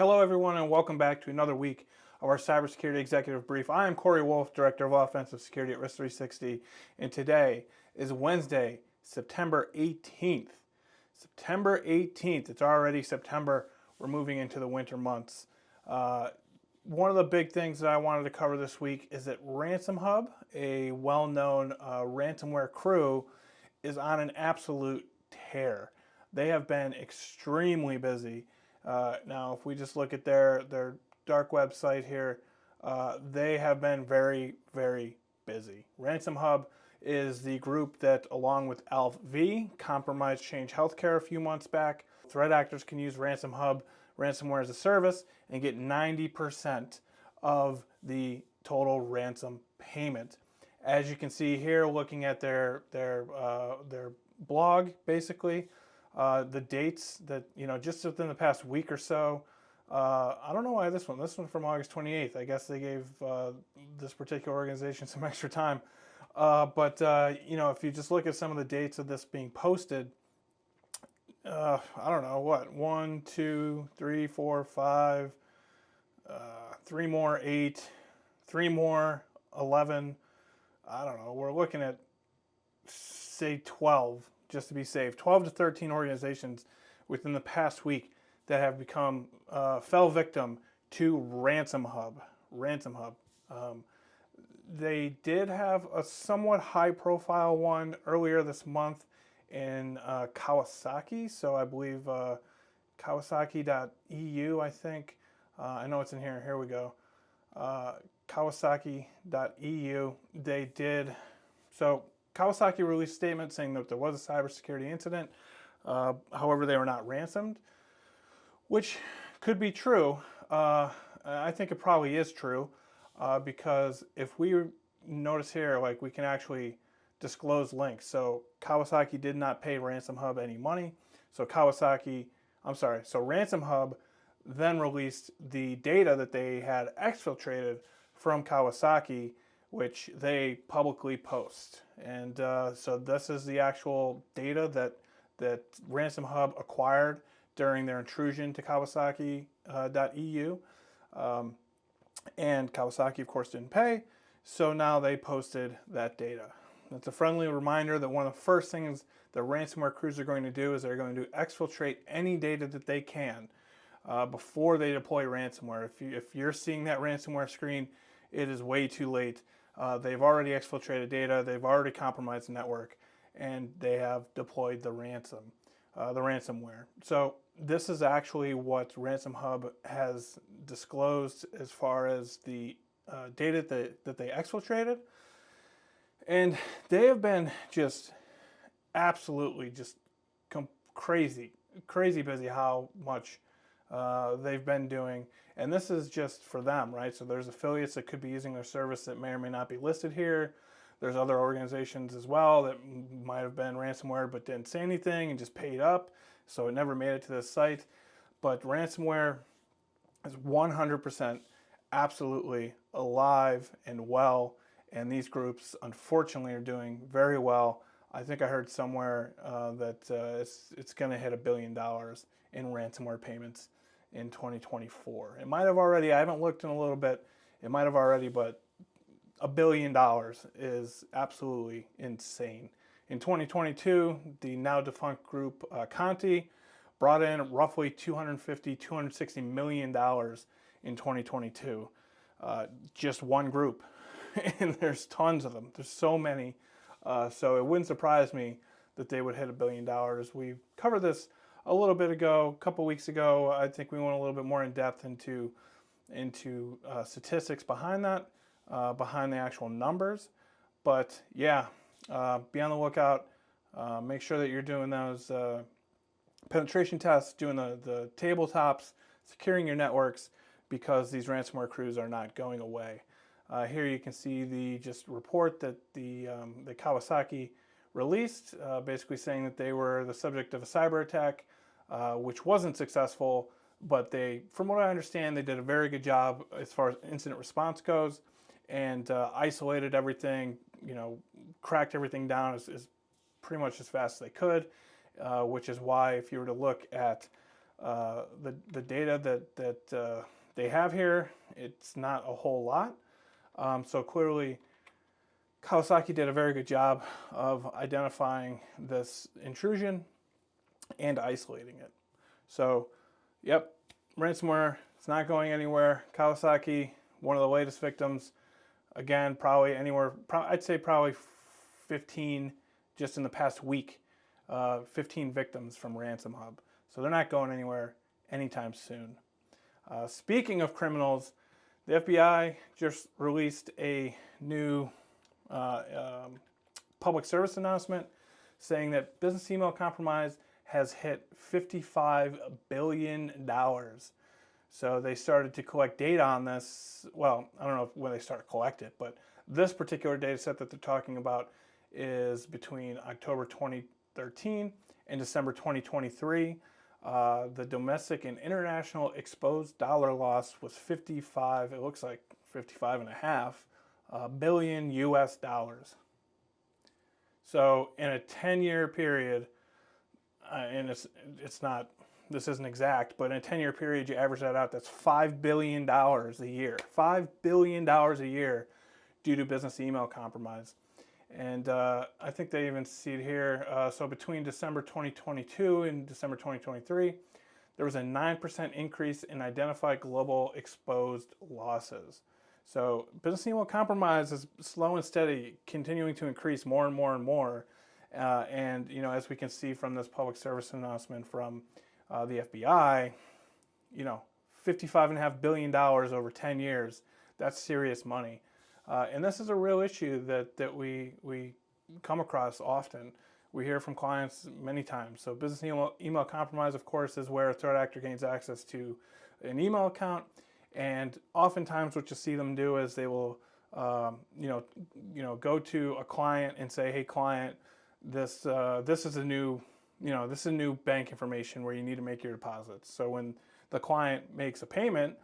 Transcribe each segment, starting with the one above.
Hello, everyone, and welcome back to another week of our Cybersecurity Executive Brief. I am Corey Wolf, Director of Offensive Security at Risk 360, and today is Wednesday, September 18th. September 18th. It's already September. We're moving into the winter months. One of the big things that I wanted to cover this week is that Ransomhub, a well-known ransomware crew, is on an absolute tear. They have been extremely busy. Now, if we just look at their dark website here, they have been very, very busy. Ransomhub is the group that, along with ALV, compromised Change Healthcare a few months back. Threat actors can use Ransomhub, ransomware as a service, and get 90% of the total ransom payment. As you can see here, looking at their blog, basically, the dates that, just within the past week or so. I don't know why this one from August 28th. I guess they gave this particular organization some extra time. But if you just look at some of the dates of this being posted, I don't know, what, 1, 2, 3, 4, 5, 3 more, 8, 3 more, 11. I don't know. We're looking at, say, 12. Just to be safe, 12 to 13 organizations within the past week that have become fell victim to Ransomhub. They did have a somewhat high-profile one earlier this month in Kawasaki. So I believe Kawasaki.eu. I think I know it's in here. Here we go. Kawasaki.eu. They did so. Kawasaki released a statement saying that there was a cybersecurity incident. However, they were not ransomed, which could be true. I think it probably is true because if we notice here, like, we can actually disclose links. So Kawasaki did not pay Ransomhub any money. So Ransomhub then released the data that they had exfiltrated from Kawasaki, which they publicly post. And so this is the actual data that Ransomhub acquired during their intrusion to Kawasaki.eu. And Kawasaki, of course, didn't pay, so now they posted that data. That's a friendly reminder that one of the first things the ransomware crews are going to do is they're going to exfiltrate any data that they can before they deploy ransomware. If you're seeing that ransomware screen, it is way too late. They've already exfiltrated data, they've already compromised the network, and they have deployed the ransomware. So this is actually what Ransomhub has disclosed as far as the data that they exfiltrated. And they have been just absolutely just crazy busy how much they've been doing. And this is just for them, right? So there's affiliates that could be using their service that may or may not be listed here. There's other organizations as well that might have been ransomware but didn't say anything and just paid up, so it never made it to this site. But ransomware is 100% absolutely alive and well, and these groups, unfortunately, are doing very well. I think I heard somewhere that it's going to hit $1 billion in ransomware payments in 2024. It might have already. I haven't looked in a little bit. It might have already, but $1 billion is absolutely insane. In 2022, the now defunct group Conti brought in roughly $260 million in 2022. Just one group, and there's tons of them. There's so many. So it wouldn't surprise me that they would hit $1 billion. We covered this a little bit ago, a couple weeks ago. I think we went a little bit more in depth into statistics behind that, behind the actual numbers. But yeah, be on the lookout. Make sure that you're doing those penetration tests, doing the tabletops, securing your networks, because these ransomware crews are not going away. Here you can see the just report that the Kawasaki released, basically saying that they were the subject of a cyber attack, which wasn't successful, but they, from what I understand, they did a very good job as far as incident response goes, and isolated everything, cracked everything down as pretty much as fast as they could, which is why if you were to look at The data that they have here, it's not a whole lot. So clearly, Kawasaki did a very good job of identifying this intrusion and isolating it. So, yep, ransomware, it's not going anywhere. Kawasaki, one of the latest victims. Again, probably anywhere, I'd say probably 15 just in the past week, 15 victims from Ransomhub. So they're not going anywhere anytime soon. Speaking of criminals, the FBI just released a new public service announcement saying that business email compromise has hit $55 billion. So they started to collect data on this. Well, I don't know when they started to collect it, but this particular data set that they're talking about is between October 2013 and December 2023. The domestic and international exposed dollar loss was 55, it looks like 55 and a half billion US dollars. So in a 10-year period, and it's not, this isn't exact, but in a 10-year period, you average that out, that's $5 billion a year. $5 billion a year due to business email compromise. And I think they even see it here. So between December 2022 and December 2023, there was a 9% increase in identified global exposed losses. So business email compromise is slow and steady, continuing to increase more and more and more. And you know, as we can see from this public service announcement from the FBI, you know, $55.5 billion over 10 years, that's serious money. And this is a real issue that we come across often. We hear from clients many times. So business email compromise, of course, is where a threat actor gains access to an email account. And oftentimes what you see them do is they will, go to a client and say, hey, client, this is a new, this is new bank information where you need to make your deposits. So when the client makes a payment,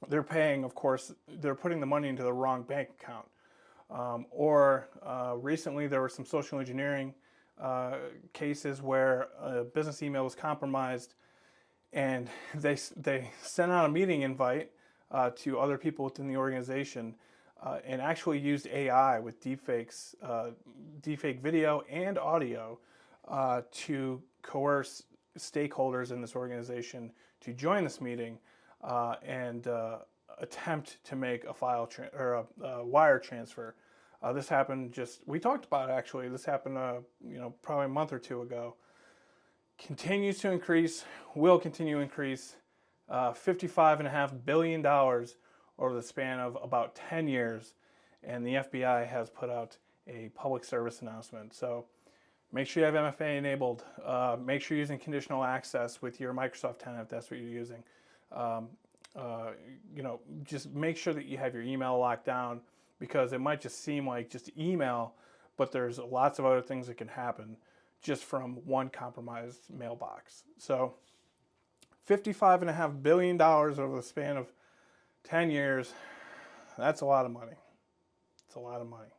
they're paying, of course, they're putting the money into the wrong bank account. Recently there were some social engineering cases where a business email was compromised and they sent out a meeting invite to other people within the organization and actually used AI with deepfakes, deepfake video and audio to coerce stakeholders in this organization to join this meeting and attempt to make a a wire transfer. This happened we talked about it actually. This happened, probably a month or two ago. Continues to increase, will continue to increase, $55.5 billion over the span of about 10 years. And the FBI has put out a public service announcement. So make sure you have MFA enabled. Make sure you're using conditional access with your Microsoft tenant if that's what you're using. Just make sure that you have your email locked down, because it might just seem like just email, but there's lots of other things that can happen just from one compromised mailbox. So $55.5 billion over the span of 10 years, that's a lot of money. It's a lot of money.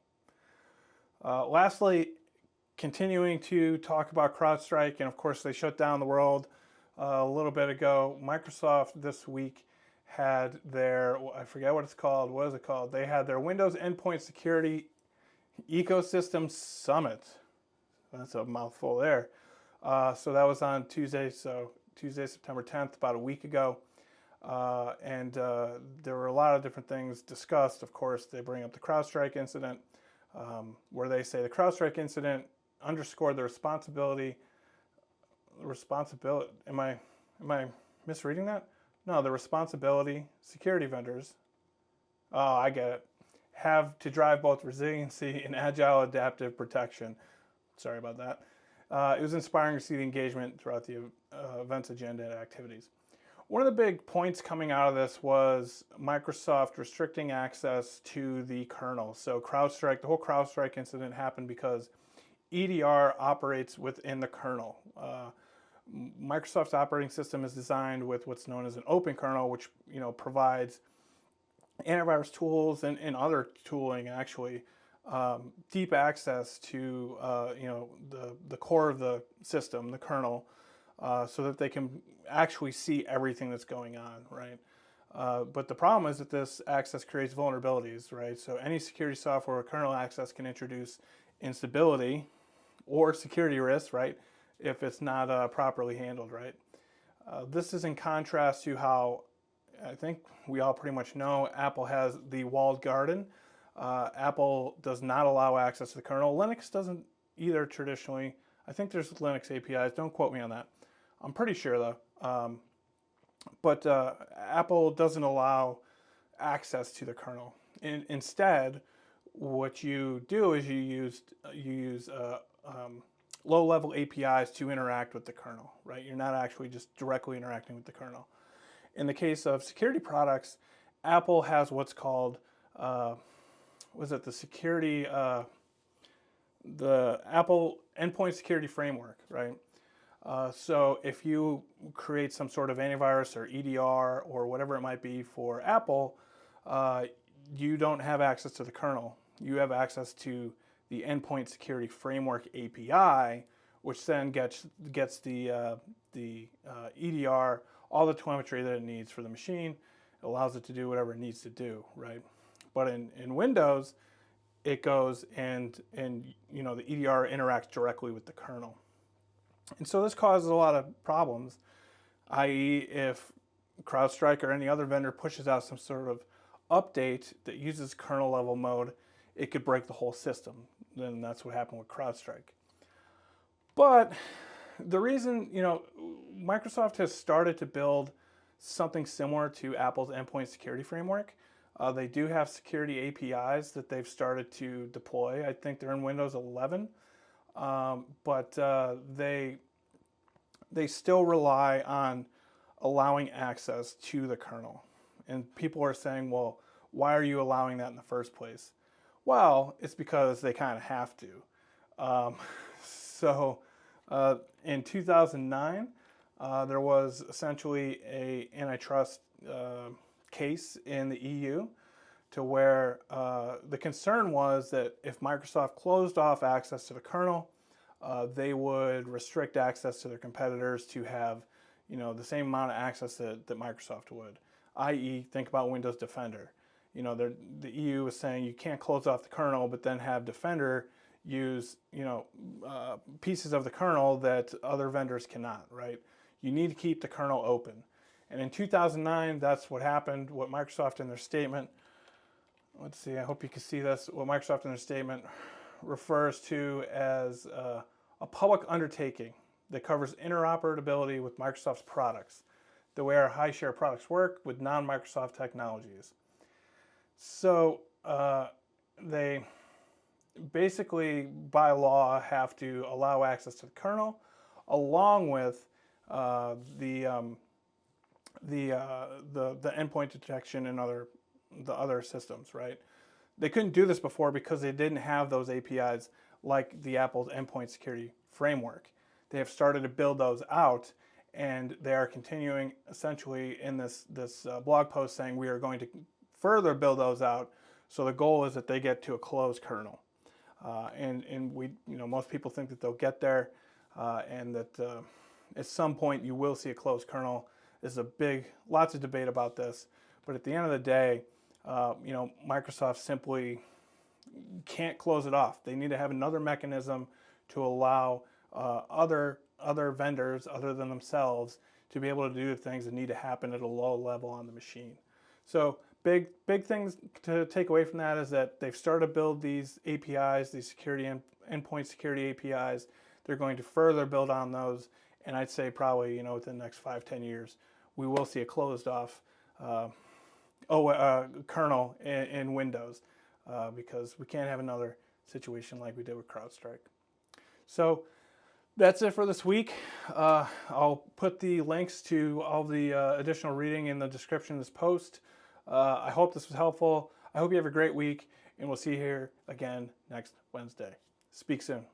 Lastly, continuing to talk about CrowdStrike, and of course they shut down the world a little bit ago. Microsoft this week had their, I forget what it's called, what is it called? They had their Windows Endpoint Security Ecosystem Summit. That's a mouthful there. So that was on Tuesday, September 10th, about a week ago. There were a lot of different things discussed. Of course, they bring up the CrowdStrike incident, where they say the CrowdStrike incident underscored the responsibility, am I misreading that? No, the responsibility security vendors, oh, I get it, have to drive both resiliency and agile adaptive protection. Sorry about that. It was inspiring to see the engagement throughout the event's agenda and activities. One of the big points coming out of this was Microsoft restricting access to the kernel. So CrowdStrike, the whole CrowdStrike incident happened because EDR operates within the kernel. Microsoft's operating system is designed with what's known as an open kernel, which provides antivirus tools and other tooling actually, deep access to the core of the system, the kernel, so that they can actually see everything that's going on, right? But the problem is that this access creates vulnerabilities, right? So any security software or kernel access can introduce instability or security risks, right? If it's not properly handled, right? This is in contrast to how I think we all pretty much know Apple has the walled garden. Apple does not allow access to the kernel. Linux doesn't either traditionally. I think there's Linux APIs. Don't quote me on that. I'm pretty sure though. But Apple doesn't allow access to the kernel. Instead, what you do is you use low-level APIs to interact with the kernel, right? You're not actually just directly interacting with the kernel. In the case of security products, Apple has what's called, the Apple Endpoint Security Framework, right? So if you create some sort of antivirus or EDR or whatever it might be for Apple, you don't have access to the kernel. You have access to the Endpoint Security Framework API, which then gets the EDR, all the telemetry that it needs for the machine. It allows it to do whatever it needs to do, right? But in Windows, it goes and the EDR interacts directly with the kernel. And so this causes a lot of problems, i.e. if CrowdStrike or any other vendor pushes out some sort of update that uses kernel level mode, it could break the whole system. Then that's what happened with CrowdStrike. But the reason, Microsoft has started to build something similar to Apple's Endpoint Security Framework. They do have security APIs that they've started to deploy. I think they're in Windows 11. But they still rely on allowing access to the kernel. And people are saying, well, why are you allowing that in the first place? Well, it's because they kind of have to. In 2009, there was essentially an antitrust case in the EU to where the concern was that if Microsoft closed off access to the kernel, they would restrict access to their competitors to have, the same amount of access that Microsoft would. I.e., think about Windows Defender. The EU is saying you can't close off the kernel, but then have Defender use, pieces of the kernel that other vendors cannot, right? You need to keep the kernel open. And in 2009, that's what happened. What Microsoft in their statement, let's see, I hope you can see this, what Microsoft in their statement refers to as a public undertaking that covers interoperability with Microsoft's products, the way our high-share products work with non-Microsoft technologies. So they basically, by law, have to allow access to the kernel, along with the endpoint detection and the other systems, right? They couldn't do this before because they didn't have those APIs like the Apple's Endpoint Security Framework. They have started to build those out, and they are continuing essentially in this blog post saying we are going to further build those out. So the goal is that they get to a closed kernel, and we, most people think that they'll get there, and that at some point you will see a closed kernel. There's lots of debate about this, but at the end of the day, Microsoft simply can't close it off. They need to have another mechanism to allow other vendors other than themselves to be able to do the things that need to happen at a low level on the machine. So big things to take away from that is that they've started to build these APIs, these security endpoint security APIs. They're going to further build on those, and I'd say probably within the next 5-10 years we will see a closed off kernel in Windows, because we can't have another situation like we did with CrowdStrike. So that's it for this week. I'll put the links to all the additional reading in the description of this post. I hope this was helpful. I hope you have a great week, and we'll see you here again next Wednesday. Speak soon.